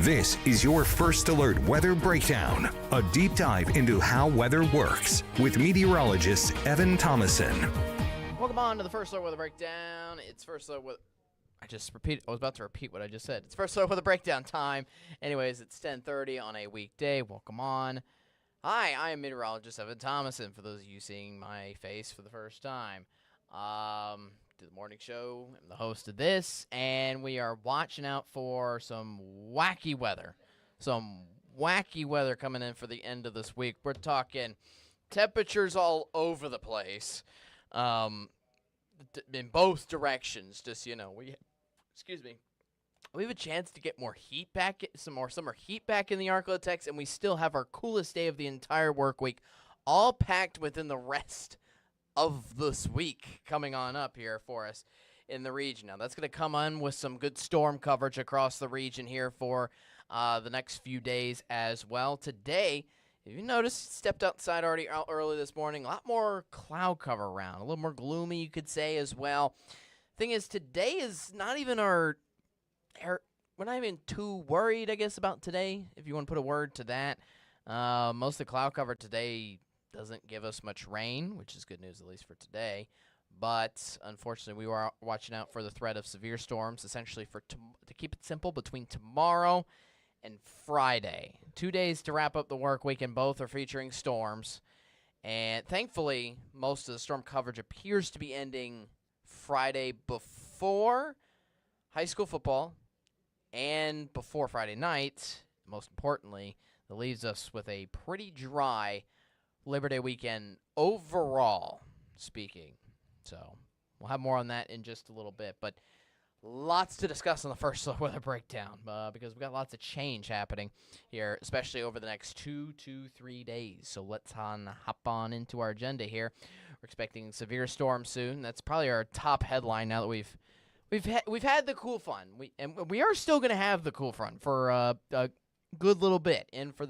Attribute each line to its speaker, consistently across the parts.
Speaker 1: This is your First Alert Weather Breakdown, a deep dive into how weather works with meteorologist Evan Thomason.
Speaker 2: Welcome on to the First Alert Weather Breakdown. It's First Alert Weather... I was about to repeat what I just said. It's First Alert Weather Breakdown time. Anyways, it's 10:30 on a weekday. Welcome on. Hi, I am meteorologist Evan Thomason, for those of you seeing my face for the first time. Do the morning show. I'm the host of this, and we are watching out for some wacky weather. Some wacky weather coming in for the end of this week. We're talking temperatures all over the place, in both directions. Just, we have a chance to get more heat back, some more summer heat back in the ArkLaTex, and we still have our coolest day of the entire work week, all packed within the rest of this week coming on up here for us in the region. Now, that's going to come on with some good storm coverage across the region here for the next few days as well. Today, if you noticed, stepped outside already early this morning, a lot more cloud cover around, a little more gloomy, you could say, as well. Thing is, today is not even we're not even too worried, I guess, about today, if you want to put a word to that. Most of the cloud cover today doesn't give us much rain, which is good news, at least for today. But unfortunately, we are watching out for the threat of severe storms, essentially to keep it simple, between tomorrow and Friday. 2 days to wrap up the work week, and both are featuring storms. And thankfully, most of the storm coverage appears to be ending Friday before high school football and before Friday night. Most importantly, that leaves us with a pretty dry Labor Day weekend overall speaking. So we'll have more on that in just a little bit. But lots to discuss on the First Alert Weather Breakdown because we've got lots of change happening here, especially over the next 2 to 3 days. So let's hop on into our agenda here. We're expecting severe storms soon. That's probably our top headline now that we've had the cool front. We are still going to have the cool front for a good little bit, and for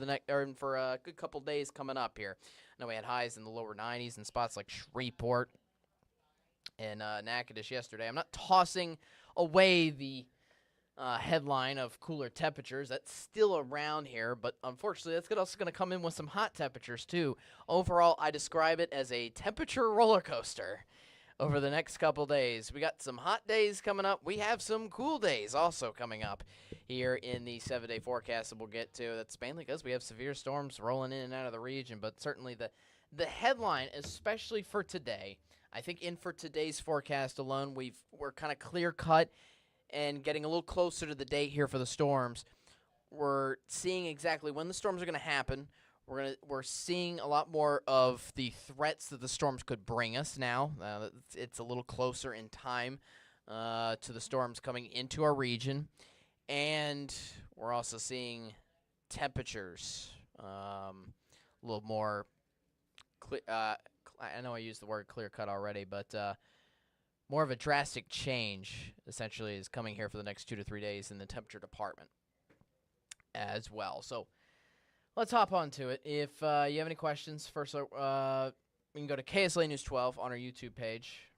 Speaker 2: a good couple days coming up here. I know we had highs in the lower 90s in spots like Shreveport and Natchitoches yesterday. I'm not tossing away the headline of cooler temperatures. That's still around here, but unfortunately, that's also going to come in with some hot temperatures too. Overall, I describe it as a temperature roller coaster over the next couple days. We got some hot days coming up. We have some cool days also coming up here in the 7-day forecast that we'll get to. That's mainly because we have severe storms rolling in and out of the region, but certainly the headline, especially for today, I think for today's forecast alone, we're kind of clear-cut and getting a little closer to the date here for the storms. We're seeing exactly when the storms are going to happen. We're seeing a lot more of the threats that the storms could bring us now. It's a little closer in time to the storms coming into our region. And we're also seeing temperatures a little more I know I used the word clear-cut already, but more of a drastic change, essentially, is coming here for the next 2 to 3 days in the temperature department as well. So let's hop on to it. If you have any questions, first, we can go to KSLA News 12 on our YouTube page.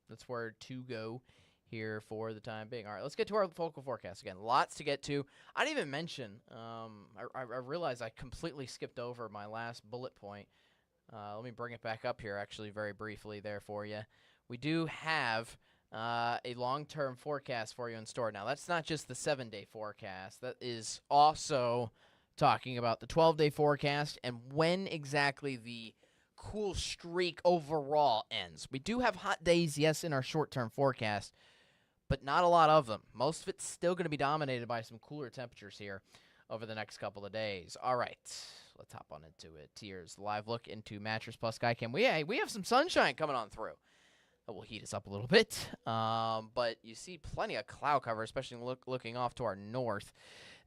Speaker 2: That's where to go here for the time being. All right, let's get to our local forecast again. Lots to get to. I didn't even mention, I realized I completely skipped over my last bullet point. Let me bring it back up here, actually, very briefly there for you. We do have a long-term forecast for you in store. Now, that's not just the 7-day forecast. That is also talking about the 12-day forecast and when exactly the cool streak overall ends. We do have hot days, yes, in our short-term forecast, but not a lot of them. Most of it's still going to be dominated by some cooler temperatures here over the next couple of days. All right, let's hop on into it. Here's the live look into Mattress Plus Skycam. We have some sunshine coming on through. That will heat us up a little bit, but you see plenty of cloud cover, especially looking off to our north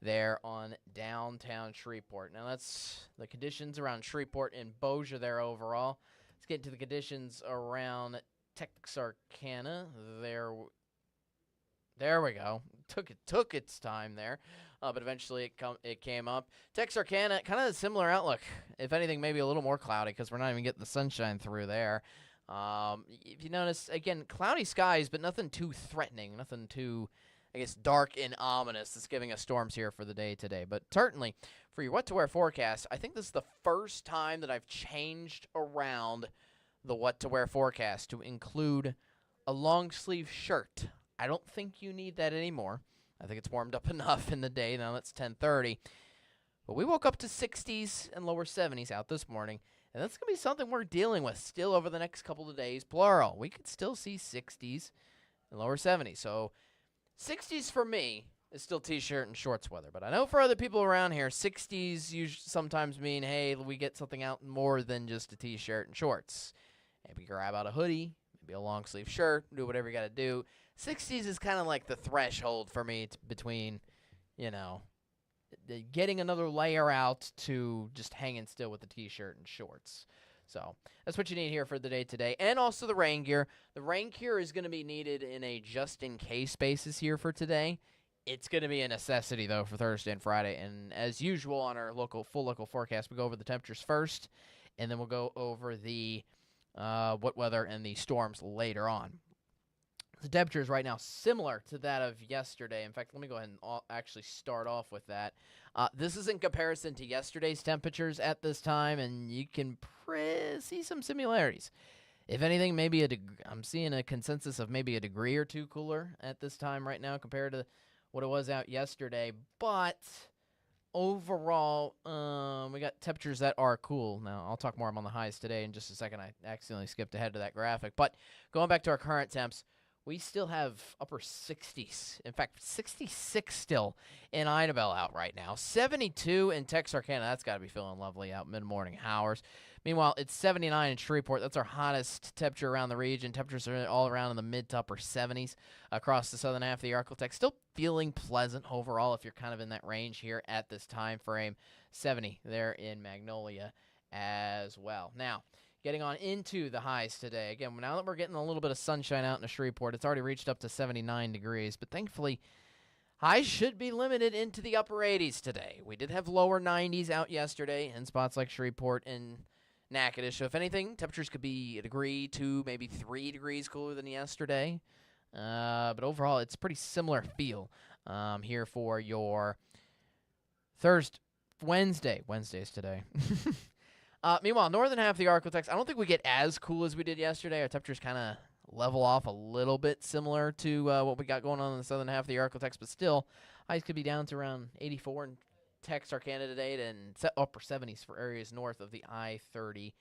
Speaker 2: there on downtown Shreveport. Now, that's the conditions around Shreveport and Bossier there overall. Let's get into the conditions around Texarkana. There we go. Took its time there, but eventually it came up. Texarkana, kind of a similar outlook. If anything, maybe a little more cloudy because we're not even getting the sunshine through there. If you notice, again, cloudy skies, but nothing too threatening, nothing too I guess, dark and ominous that's giving us storms here for the day today. But certainly, for your what-to-wear forecast, I think this is the first time that I've changed around the what-to-wear forecast to include a long-sleeve shirt. I don't think you need that anymore. I think it's warmed up enough in the day. Now it's 10:30. But we woke up to 60s and lower 70s out this morning, and that's going to be something we're dealing with still over the next couple of days, plural. We could still see 60s and lower 70s. So 60s for me is still T-shirt and shorts weather. But I know for other people around here, 60s usually sometimes mean, hey, we get something out more than just a T-shirt and shorts. Maybe grab out a hoodie, maybe a long-sleeve shirt, do whatever you got to do. 60s is kind of like the threshold for me between, getting another layer out to just hanging still with the T-shirt and shorts. So that's what you need here for the day today. And also the rain gear. The rain gear is going to be needed in a just-in-case basis here for today. It's going to be a necessity, though, for Thursday and Friday. And as usual on our full local forecast, we go over the temperatures first, and then we'll go over the wet weather and the storms later on. The temperature is right now similar to that of yesterday. In fact, let me go ahead and actually start off with that. This is in comparison to yesterday's temperatures at this time, and you can see some similarities. If anything, maybe I'm seeing a consensus of maybe a degree or two cooler at this time right now compared to what it was out yesterday. But overall, we got temperatures that are cool. Now, I'll talk more on the highs today in just a second. I accidentally skipped ahead to that graphic. But going back to our current temps, we still have upper 60s. In fact, 66 still in Idabel out right now. 72 in Texarkana. That's got to be feeling lovely out mid-morning hours. Meanwhile, it's 79 in Shreveport. That's our hottest temperature around the region. Temperatures are all around in the mid to upper 70s across the southern half of the ArkLaTex. Still feeling pleasant overall if you're kind of in that range here at this time frame. 70 there in Magnolia as well. Now, getting on into the highs today. Again, now that we're getting a little bit of sunshine out in the Shreveport, it's already reached up to 79 degrees. But thankfully, highs should be limited into the upper 80s today. We did have lower 90s out yesterday in spots like Shreveport and Natchitoches. So if anything, temperatures could be a degree, 2, maybe 3 degrees cooler than yesterday. But overall, it's pretty similar feel here for your Wednesdays today. Meanwhile, northern half of the ArkLaTex, I don't think we get as cool as we did yesterday. Our temperatures kind of level off a little bit similar to what we got going on in the southern half of the ArkLaTex, but still, highs could be down to around 84 in Texarkana today and upper 70s for areas north of the I-30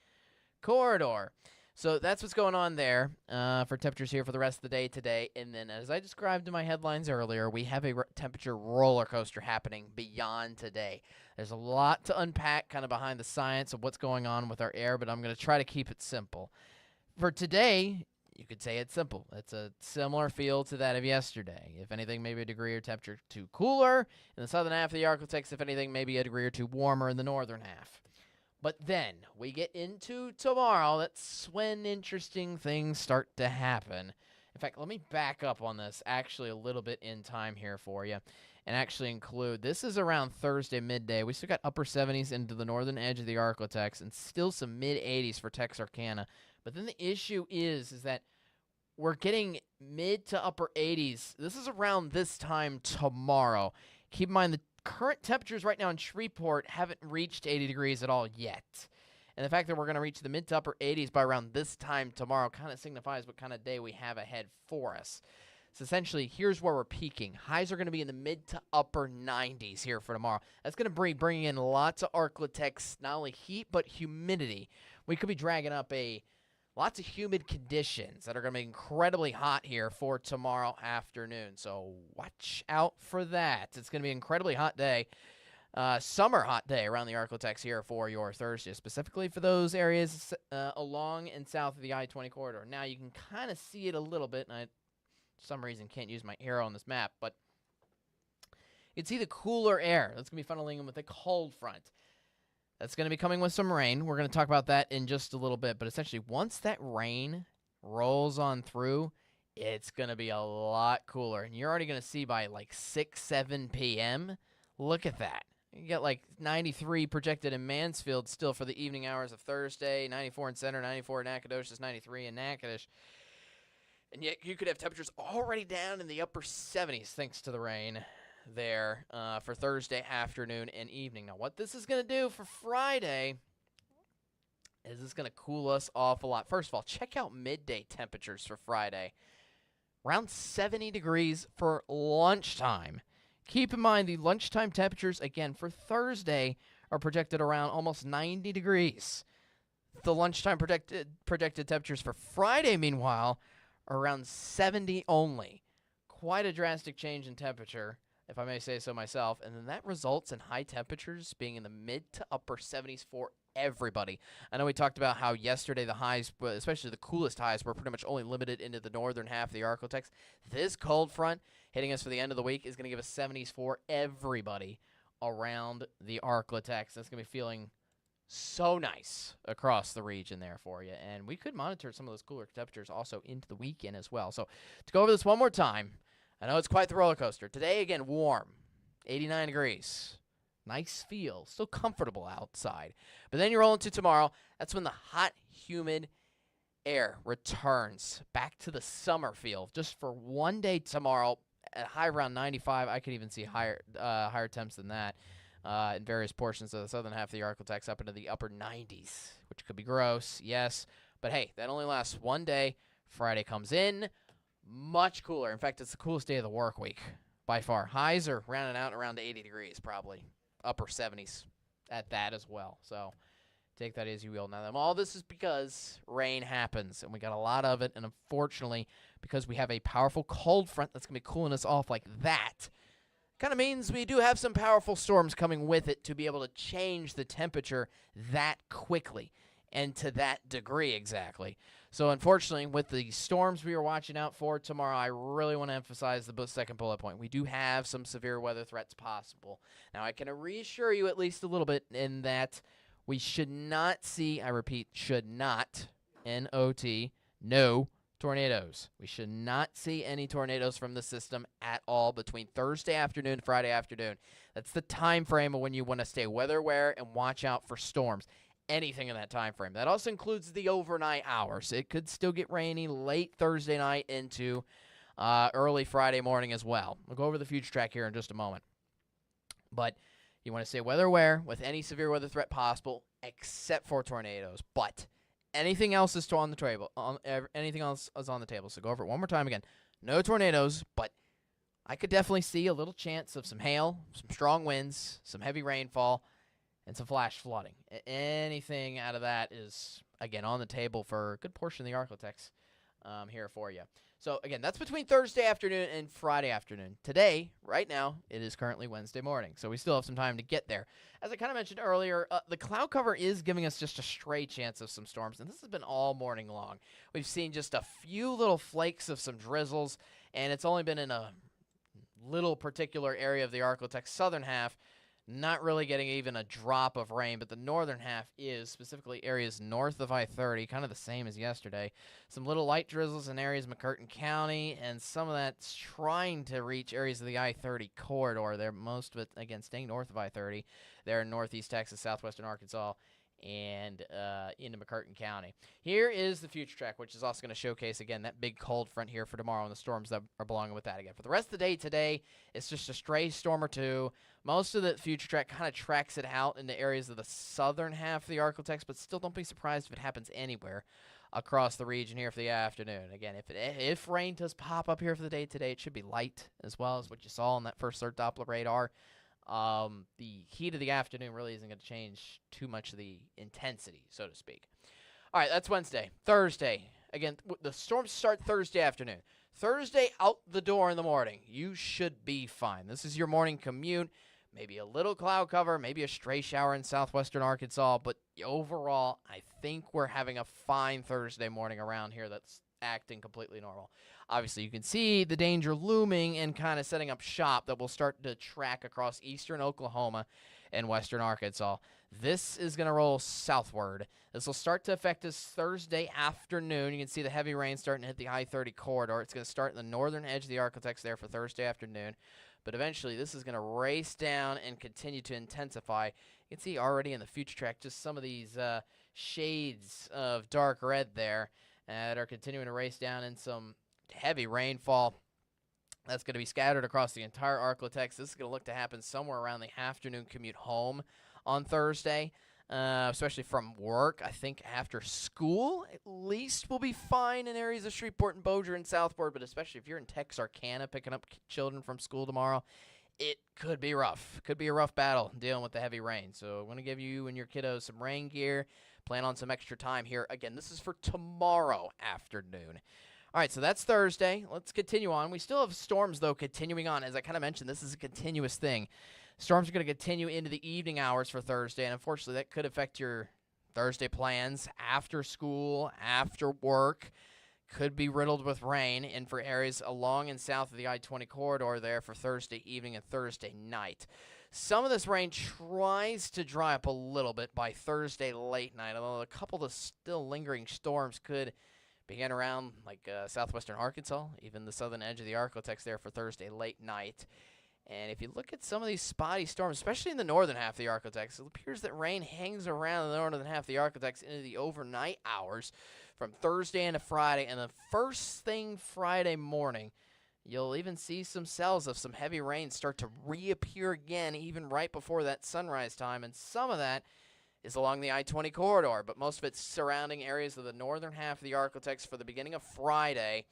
Speaker 2: corridor. So that's what's going on there for temperatures here for the rest of the day today. And then, as I described in my headlines earlier, we have a temperature roller coaster happening beyond today. There's a lot to unpack kind of behind the science of what's going on with our air, but I'm going to try to keep it simple. For today, you could say it's simple. It's a similar feel to that of yesterday. If anything, maybe a degree or temperature too cooler in the southern half of the ArkLaTex. If anything, maybe a degree or two warmer in the northern half. But then we get into tomorrow. That's when interesting things start to happen. In fact, let me back up on this actually a little bit in time here for you and actually include, this is around Thursday midday. We still got upper 70s into the northern edge of the ArkLaTex and still some mid-80s for Texarkana. But then the issue is that we're getting mid to upper 80s. This is around this time tomorrow. Keep in mind the current temperatures right now in Shreveport haven't reached 80 degrees at all yet. And the fact that we're going to reach the mid to upper 80s by around this time tomorrow kind of signifies what kind of day we have ahead for us. So essentially, here's where we're peaking. Highs are going to be in the mid to upper 90s here for tomorrow. That's going to bring in lots of ArkLaTex, not only heat, but humidity. We could be dragging up lots of humid conditions that are going to be incredibly hot here for tomorrow afternoon. So watch out for that. It's going to be an incredibly hot day. Summer hot day around the ArkLaTex here for your Thursday, specifically for those areas along and south of the I-20 corridor. Now, you can kind of see it a little bit, and I, for some reason, can't use my arrow on this map, but you can see the cooler air. That's going to be funneling in with a cold front. That's going to be coming with some rain. We're going to talk about that in just a little bit, but essentially, once that rain rolls on through, it's going to be a lot cooler, and you're already going to see by like 6, 7 p.m., look at that. You got like 93 projected in Mansfield still for the evening hours of Thursday, 94 in Center, 94 in Nacogdoches, 93 in Natchitoches. And yet you could have temperatures already down in the upper 70s thanks to the rain there for Thursday afternoon and evening. Now, what this is going to do for Friday is it's going to cool us off a lot. First of all, check out midday temperatures for Friday. Around 70 degrees for lunchtime. Keep in mind the lunchtime temperatures, again, for Thursday are projected around almost 90 degrees. The lunchtime projected temperatures for Friday, meanwhile, are around 70 only. Quite a drastic change in temperature, if I may say so myself, and then that results in high temperatures being in the mid to upper 70s for everybody. I know we talked about how yesterday the highs, especially the coolest highs, were pretty much only limited into the northern half of the ArkLaTex. This cold front hitting us for the end of the week is going to give us 70s for everybody around the ArkLaTex. That's going to be feeling so nice across the region there for you. And we could monitor some of those cooler temperatures also into the weekend as well. So to go over this one more time, I know it's quite the roller coaster. Today, again, warm, 89 degrees. Nice feel, still comfortable outside. But then you roll into tomorrow. That's when the hot, humid air returns back to the summer feel. Just for one day tomorrow, at high around 95. I could even see higher temps than that in various portions of the southern half of the ArkLaTex up into the upper 90s, which could be gross, yes. But hey, that only lasts one day. Friday comes in, much cooler. In fact, it's the coolest day of the work week by far. Highs are rounding out around 80 degrees probably. Upper 70s at that as well. So take that as you will. Now, all this is because rain happens, and we got a lot of it. And unfortunately, because we have a powerful cold front that's going to be cooling us off like that, kind of means we do have some powerful storms coming with it to be able to change the temperature that quickly and to that degree exactly. So unfortunately, with the storms we are watching out for tomorrow, I really want to emphasize the second bullet point. We do have some severe weather threats possible. Now, I can reassure you at least a little bit in that we should not see, I repeat, should not, N-O-T, no tornadoes. We should not see any tornadoes from the system at all between Thursday afternoon and Friday afternoon. That's the time frame of when you want to stay weather aware and watch out for storms. Anything in that time frame. That also includes the overnight hours. It could still get rainy late Thursday night into early Friday morning as well. We'll go over the future track here in just a moment. But you want to stay weather aware with any severe weather threat possible except for tornadoes. But anything else is still on the table. Anything else is on the table. So go over it one more time again. No tornadoes, but I could definitely see a little chance of some hail, some strong winds, some heavy rainfall, and some flash flooding. Anything out of that is, again, on the table for a good portion of the ArkLaTex here for you. So, again, that's between Thursday afternoon and Friday afternoon. Today, right now, it is currently Wednesday morning, so we still have some time to get there. As I kind of mentioned earlier, the cloud cover is giving us just a stray chance of some storms, and this has been all morning long. We've seen just a few little flakes of some drizzles, and it's only been in a little particular area of the ArkLaTex southern half. Not really getting even a drop of rain, but the northern half is, specifically areas north of I-30, kind of the same as yesterday. Some little light drizzles in areas of McCurtain County, and some of that's trying to reach areas of the I-30 corridor. There, most of it, again, staying north of I-30. There in northeast Texas, southwestern Arkansas, and into McCurtain County. Here is the future track, which is also going to showcase, again, that big cold front here for tomorrow and the storms that are belonging with that again. For the rest of the day today, it's just a stray storm or two. Most of the future track kind of tracks it out into areas of the southern half of the ArkLaTex, but still don't be surprised if it happens anywhere across the region here for the afternoon. Again, if rain does pop up here for the day today, it should be light as well as what you saw on that first third Doppler radar. The heat of the afternoon really isn't going to change too much of the intensity, so to speak. All right, that's Wednesday. Thursday, again, the storms start Thursday afternoon. Thursday, out the door in the morning. You should be fine. This is your morning commute. Maybe a little cloud cover, maybe a stray shower in southwestern Arkansas, but overall, I think we're having a fine Thursday morning around here that's acting completely normal. Obviously, you can see the danger looming and kind of setting up shop that will start to track across eastern Oklahoma and western Arkansas. This is going to roll southward. This will start to affect us Thursday afternoon. You can see the heavy rain starting to hit the I-30 corridor. It's going to start in the northern edge of the ArkLaTex there for Thursday afternoon. But eventually, this is going to race down and continue to intensify. You can see already in the future track just some of these shades of dark red there that are continuing to race down in some heavy rainfall that's going to be scattered across the entire ArkLaTex. This is going to look to happen somewhere around the afternoon commute home on Thursday, especially from work. I think after school, at least we'll be fine in areas of Shreveport and Bossier and Southport, but especially if you're in Texarkana picking up children from school tomorrow, it could be rough. Could be a rough battle dealing with the heavy rain. So I'm going to give you and your kiddos some rain gear. Plan on some extra time here. Again, this is for tomorrow afternoon. All right, so that's Thursday. Let's continue on. We still have storms, though, continuing on. As I kind of mentioned, this is a continuous thing. Storms are going to continue into the evening hours for Thursday, and unfortunately, that could affect your Thursday plans after school, after work. Could be riddled with rain, and for areas along and south of the I-20 corridor there for Thursday evening and Thursday night. Some of this rain tries to dry up a little bit by Thursday late night, although a couple of still lingering storms could begin around like southwestern Arkansas, even the southern edge of the ArkLaTex there for Thursday late night. And if you look at some of these spotty storms, especially in the northern half of the ArkLaTex, it appears that rain hangs around the northern half of the ArkLaTex into the overnight hours from Thursday into Friday. And the first thing Friday morning, you'll even see some cells of some heavy rain start to reappear again, even right before that sunrise time. And some of that is along the I-20 corridor, but most of it's surrounding areas of the northern half of the ArkLaTex for the beginning of Friday,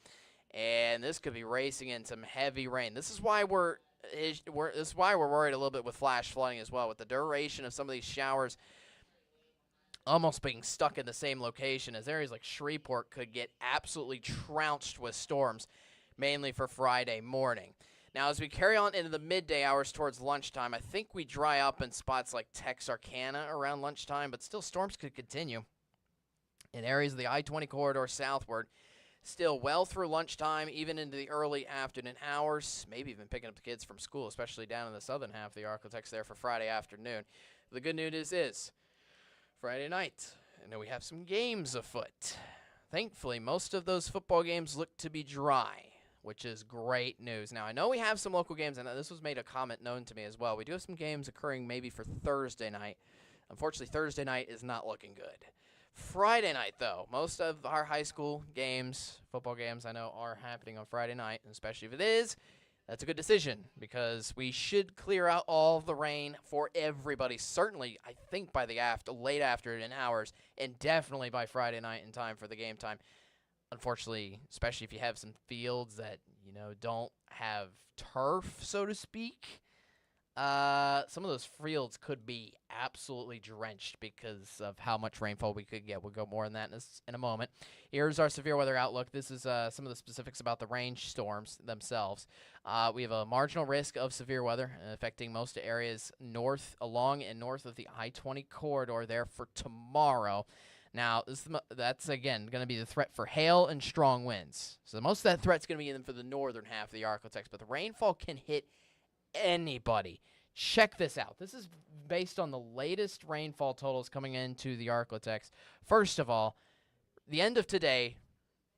Speaker 2: and this could be racing in some heavy rain. This is why we're worried a little bit with flash flooding as well, with the duration of some of these showers almost being stuck in the same location, as areas like Shreveport could get absolutely trounced with storms, mainly for Friday morning. Now, as we carry on into the midday hours towards lunchtime, I think we dry up in spots like Texarkana around lunchtime, but still storms could continue in areas of the I-20 corridor southward. Still well through lunchtime, even into the early afternoon hours, maybe even picking up the kids from school, especially down in the southern half of the ArkLaTex there for Friday afternoon. The good news is Friday night, and then we have some games afoot. Thankfully, most of those football games look to be dry, which is great news. Now, I know we have some local games, and this was made a comment known to me as well. We do have some games occurring maybe for Thursday night. Unfortunately, Thursday night is not looking good. Friday night, though, most of our high school games, football games, I know, are happening on Friday night, and especially if it is, that's a good decision because we should clear out all the rain for everybody. Certainly, I think by the late afternoon hours, and definitely by Friday night in time for the game time. Unfortunately, especially if you have some fields that, don't have turf, so to speak, some of those fields could be absolutely drenched because of how much rainfall we could get. We'll go more on that in a moment. Here's our severe weather outlook. This is some of the specifics about the range storms themselves. We have a marginal risk of severe weather affecting most areas along and north of the I-20 corridor there for tomorrow. Now, that's, again, going to be the threat for hail and strong winds. So most of that threat's going to be in for the northern half of the ArkLaTex, but the rainfall can hit anybody. Check this out. This is based on the latest rainfall totals coming into the ArkLaTex. First of all, the end of today,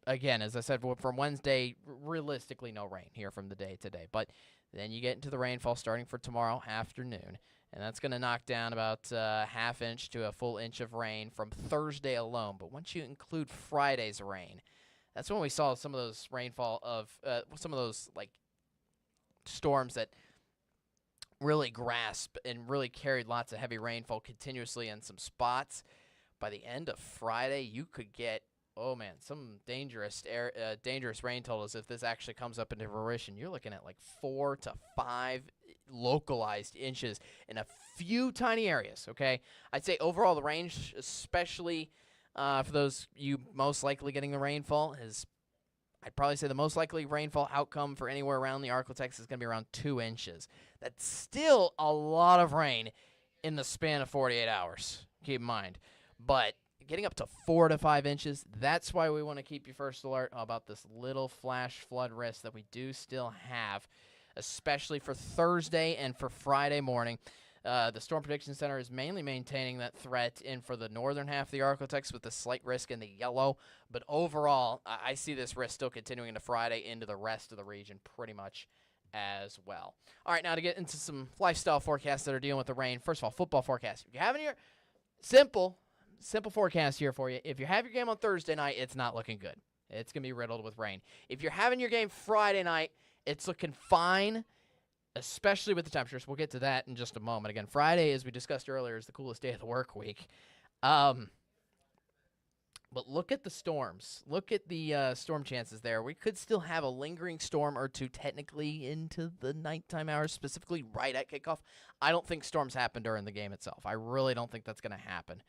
Speaker 2: again, as I said, from Wednesday, realistically no rain here from the day today. But then you get into the rainfall starting for tomorrow afternoon. And that's going to knock down about half inch to a full inch of rain from Thursday alone. But once you include Friday's rain, that's when we saw some of those rainfall of some of those storms that really grasped and really carried lots of heavy rainfall continuously in some spots. By the end of Friday, you could get, some dangerous rain totals if this actually comes up into fruition. You're looking at 4 to 5 localized inches in a few tiny areas, okay? I'd say overall the range, especially for those you most likely getting the rainfall, I'd probably say the most likely rainfall outcome for anywhere around the ArkLaTex is going to be around 2 inches. That's still a lot of rain in the span of 48 hours, keep in mind. But getting up to 4 to 5 inches, that's why we want to keep you first alert about this little flash flood risk that we do still have, especially for Thursday and for Friday morning. The Storm Prediction Center is mainly maintaining that threat in for the northern half of the ArkLaTex with the slight risk in the yellow. But overall, I see this risk still continuing into Friday into the rest of the region pretty much as well. All right, now to get into some lifestyle forecasts that are dealing with the rain. First of all, football forecast. If you have your simple forecast here for you. If you have your game on Thursday night, it's not looking good. It's going to be riddled with rain. If you're having your game Friday night, it's looking fine, especially with the temperatures. We'll get to that in just a moment. Again, Friday, as we discussed earlier, is the coolest day of the work week. But look at the storms. Look at the storm chances there. We could still have a lingering storm or two technically into the nighttime hours, specifically right at kickoff. I don't think storms happen during the game itself. I really don't think that's going to happen.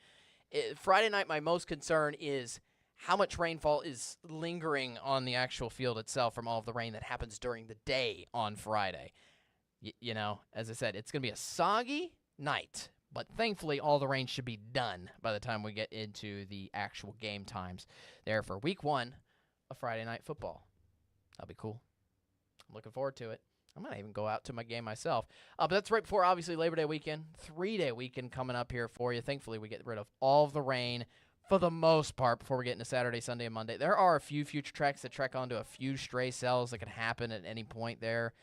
Speaker 2: Friday night, my most concern is how much rainfall is lingering on the actual field itself from all of the rain that happens during the day on Friday. You know, as I said, it's going to be a soggy night. But thankfully, all the rain should be done by the time we get into the actual game times there for week 1 of Friday Night Football. That'll be cool. I'm looking forward to it. I might even go out to my game myself. But that's right before, obviously, Labor Day weekend. 3-day weekend coming up here for you. Thankfully, we get rid of all of the rain for the most part before we get into Saturday, Sunday, and Monday. There are a few future tracks that trek onto a few stray cells that can happen at any point there.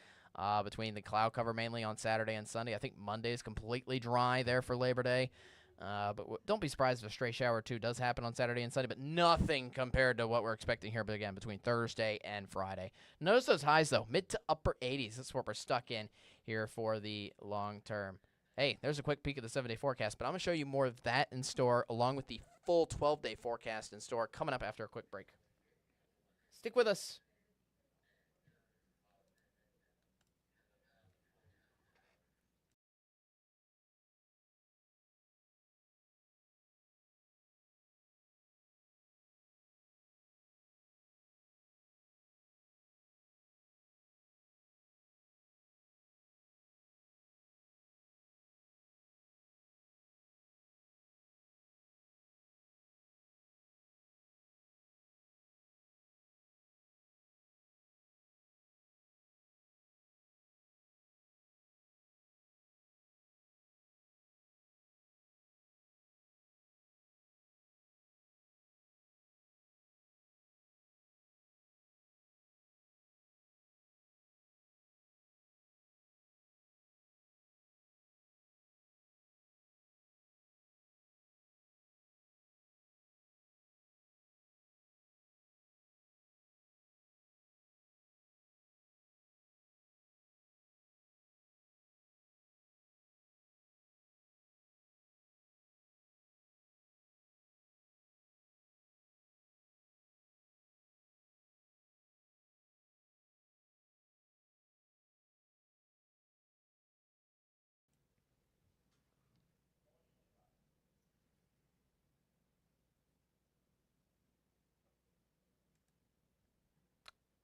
Speaker 2: Between the cloud cover mainly on Saturday and Sunday. I think Monday is completely dry there for Labor Day. But don't be surprised if a stray shower or two does happen on Saturday and Sunday, but nothing compared to what we're expecting here, but again, between Thursday and Friday. Notice those highs, though, mid to upper 80s. That's what we're stuck in here for the long term. Hey, there's a quick peek of the 7-day forecast, but I'm going to show you more of that in store along with the full 12-day forecast in store coming up after a quick break. Stick with us.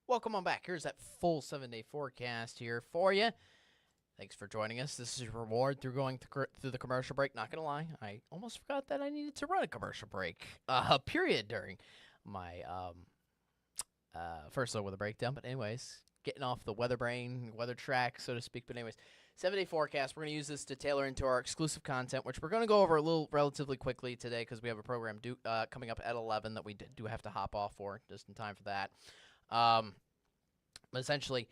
Speaker 2: Welcome on back. Here's that full 7-day forecast here for you. Thanks for joining us. This is your reward through going through the commercial break. Not going to lie, I almost forgot that I needed to run a commercial break, period, during my first look with a breakdown. But anyways, getting off the weather track, so to speak. But anyways, 7-day forecast. We're going to use this to tailor into our exclusive content, which we're going to go over a little relatively quickly today because we have a program coming up at 11 that we do have to hop off for just in time for that. But essentially,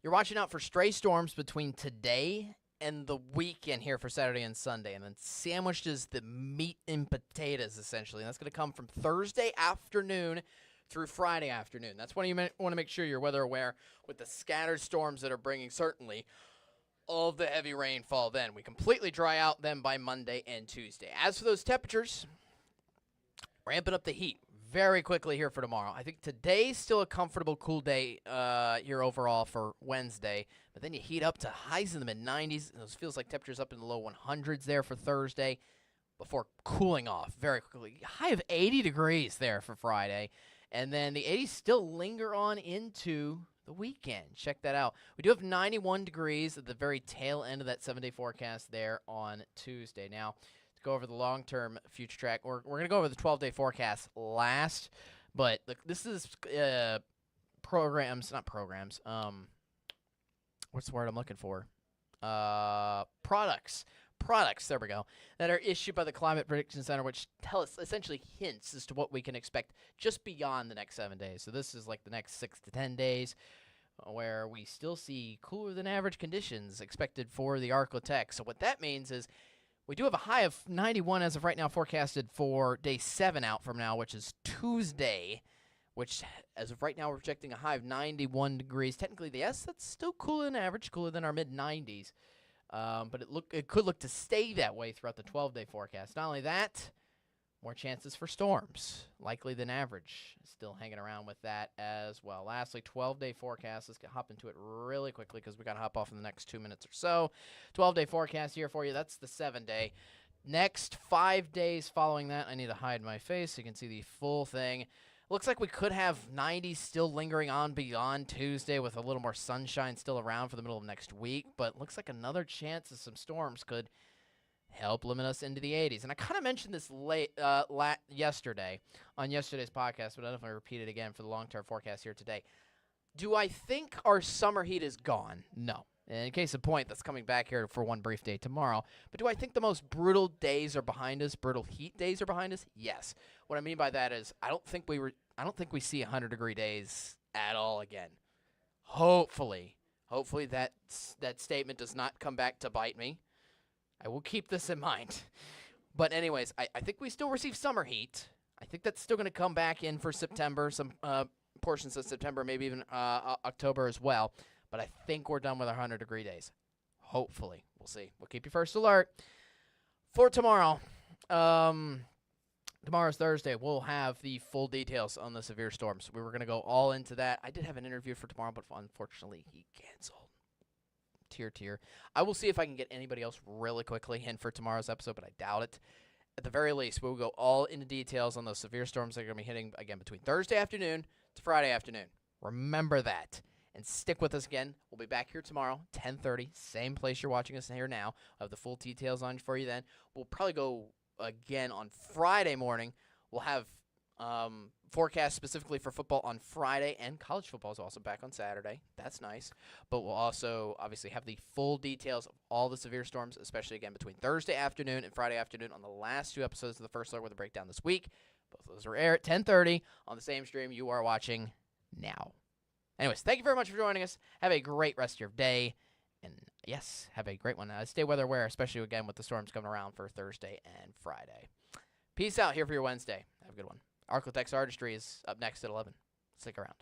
Speaker 2: you're watching out for stray storms between today and the weekend here for Saturday and Sunday. And then sandwiched is the meat and potatoes, essentially. And that's going to come from Thursday afternoon through Friday afternoon. That's when you want to make sure you're weather aware with the scattered storms that are bringing certainly all of the heavy rainfall then. We completely dry out then by Monday and Tuesday. As for those temperatures, ramping up the heat very quickly here for tomorrow. I think today's still a comfortable, cool day here overall for Wednesday. But then you heat up to highs in the mid-90s. It feels like temperatures up in the low 100s there for Thursday before cooling off very quickly. High of 80 degrees there for Friday. And then the 80s still linger on into the weekend. Check that out. We do have 91 degrees at the very tail end of that 7-day forecast there on Tuesday. Now, go over the long-term future track. We're going to go over the 12-day forecast last, but this is not programs. What's the word I'm looking for? Products. There we go. That are issued by the Climate Prediction Center, which tell us essentially hints as to what we can expect just beyond the next 7 days. So this is like the next 6 to 10 days where we still see cooler than average conditions expected for the ArkLaTex. So what that means is we do have a high of 91 as of right now forecasted for day 7 out from now, which is Tuesday, which as of right now we're projecting a high of 91 degrees. Technically, yes, that's still cooler than average, cooler than our mid-90s. But it could look to stay that way throughout the 12-day forecast. Not only that, more chances for storms, likely than average. Still hanging around with that as well. Lastly, 12-day forecast. Let's hop into it really quickly because we got to hop off in the next 2 minutes or so. 12-day forecast here for you. That's the 7-day. Next 5 days following that, I need to hide my face so you can see the full thing. Looks like we could have 90s still lingering on beyond Tuesday with a little more sunshine still around for the middle of next week, but looks like another chance of some storms could help limit us into the 80s. And I kind of mentioned this yesterday on yesterday's podcast, but I don't know if I repeat it again for the long-term forecast here today. Do I think our summer heat is gone? No. In case of point, that's coming back here for one brief day tomorrow. But do I think the most brutal days are behind us, brutal heat days are behind us? Yes. What I mean by that is I don't think we see 100-degree days at all again. Hopefully that statement does not come back to bite me. I will keep this in mind. But anyways, I think we still receive summer heat. I think that's still going to come back in for September, some portions of September, maybe even October as well. But I think we're done with our 100-degree days. Hopefully. We'll see. We'll keep you first alert. For tomorrow, tomorrow's Thursday, we'll have the full details on the severe storms. We were going to go all into that. I did have an interview for tomorrow, but unfortunately he canceled. Tier. I will see if I can get anybody else really quickly in for tomorrow's episode, but I doubt it. At the very least, we will go all into details on those severe storms that are going to be hitting, again, between Thursday afternoon to Friday afternoon. Remember that. And stick with us again. We'll be back here tomorrow, 10:30, same place you're watching us here now. I'll have the full details on for you then. We'll probably go again on Friday morning. We'll have forecast specifically for football on Friday, and college football is also back on Saturday. That's nice. But we'll also obviously have the full details of all the severe storms, especially again between Thursday afternoon and Friday afternoon on the last 2 episodes of the First Alert with a breakdown this week. Both of those will air at 10:30 on the same stream you are watching now. Anyways, thank you very much for joining us. Have a great rest of your day. And yes, have a great one. Stay weather aware, especially again with the storms coming around for Thursday and Friday. Peace out here for your Wednesday. Have a good one. ArkLaTex Artistry is up next at 11. Stick around.